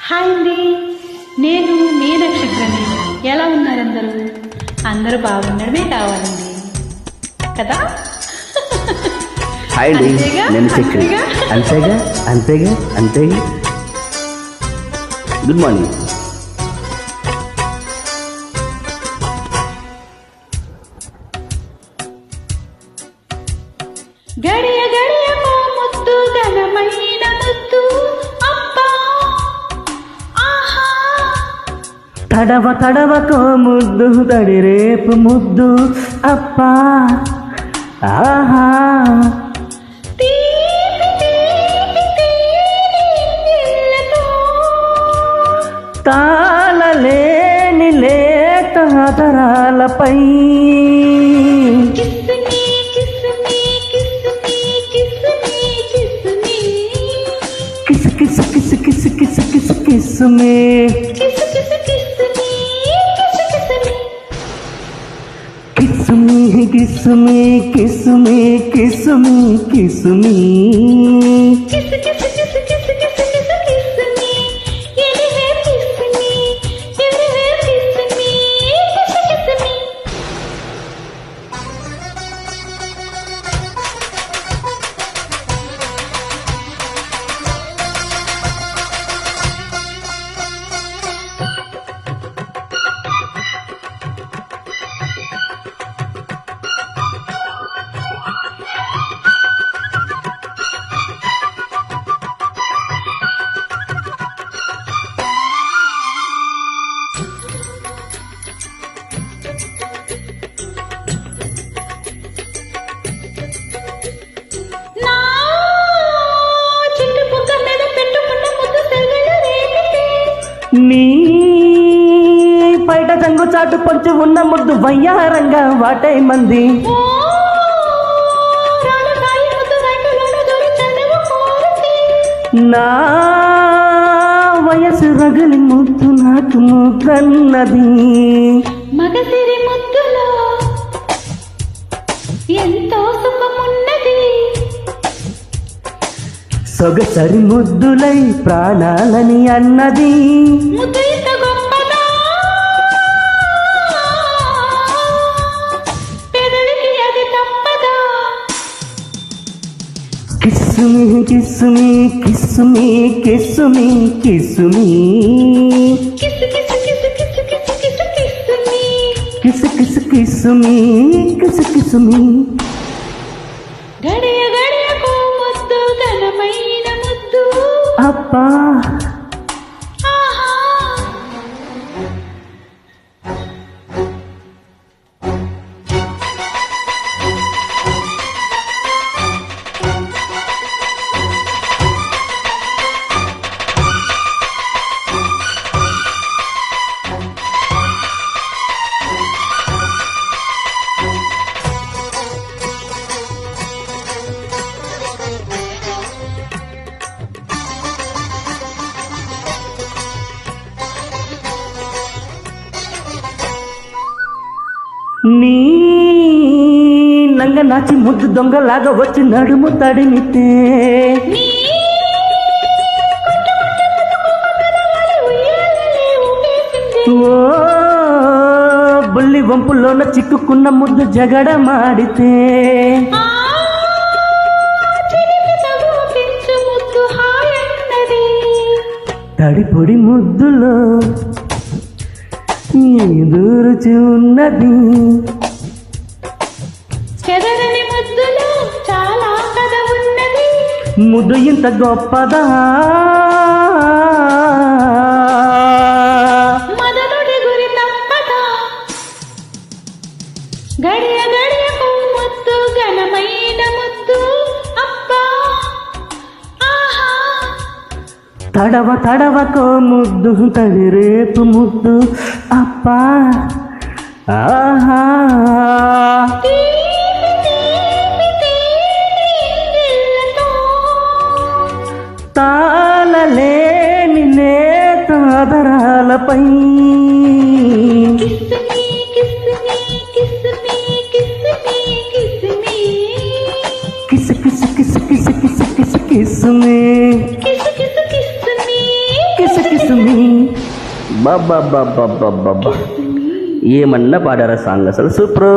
Hi అండి, నేను మీ నక్షత్రాన్ని. ఎలా ఉన్నారు అందరూ? అందరూ బాగుండడమే కావాలండి కదా. హాయ్ అండి, నేను చక్రి. అంతేగా అంతేగా అంతేగా. Good morning. గడియ గడియకో ముద్దు ఘనమైన ముద్దు అబ్బా ఆహా. తడవ తడవకో ముద్దు తడి రేపు ముద్దు అప్పా ఆహా. తీపి తీపి తీపిళ్ళతో తాళలేని లేత తరాలపై కిస్సుని కిస్సుని కిస్సుని కిస్సుని కిస్సుని kiss kiss kiss kiss kiss kiss kiss me kiss kiss కిస్సుని కిస్సు కిస్సుని kiss me kiss me kiss me kiss me kiss kiss kiss kiss kiss kiss కిస్సుని ఎలివే కిస్సుని ఎలివే కిస్సుని కిస్సు కిస్సుని. నా చిట్టు బుగ్గ మీద పెట్టుకున్న ముద్దు తెగలు రేపితే నీ బయట జంగు చాటు పొంచి ఉన్న ముద్దు వయ్యారంగా వాటై మంది ఓ రాలకాయ ముద్దు రైతులను దూరి చందవు కోరితే నా వయసు రగలి ముద్దు నాకు ముద్దన్నది మగసిరి ముద్దులో ఎంతో సుఖమున్నది. సొగసరి ముద్దులై ప్రాణాలని అన్నది ముద్దు ఇంత గొప్పదా పెదవికి అది తప్పదా. Kiss me kiss me kiss me kiss me kiss me kiss kiss kiss kiss kiss kiss కిస్సుని kiss kiss kiss me kiss kiss me. గడియ గడియకు ముద్దు ఘనమైన ముద్దు అప్పా ఆహా. నీ నంగ నాచి ముద్దు దొంగలాగా వచ్చి నడుము తడిమితే నీ కొట్టు కొట్టు ముద్దు కొమ్మ పెదవులు ఉయ్యాలలే ఊపేసింది. ఓ బుల్లి వంపులోన చిక్కుకున్న ముద్దు జగడమాడితే ఆ చిలిపి తగు పెంచు ముద్దు హాయన్నది. తడిపొడి ముద్దులో ఎదురుచి ఉన్నది చెదరని ముద్దులో చాలా కథ ఉన్నది. ముద్దు ఇంత గొప్పదా మదనుడి గురి తప్పదా. గడియ గడియకు ముద్దు ఘనమైన ముద్దు అబ్బా ఆహా. తడవ తడవకో ముద్దు తడి రేపు ముద్దు అప్పా ఆహా. తీపి తీపి తీపిళ్ళతో తాళలేని లేత ఆదరాలపై కిస్సుని కిస్సుని కిస్సుని కిస్సుని కిస్సుని kiss kiss kiss kiss kiss kiss kiss me kiss kiss కిస్సుని కిసు కిసుమే బాబా ఏమన్నా పాడారా సాంగ్ అసలు సూపర్.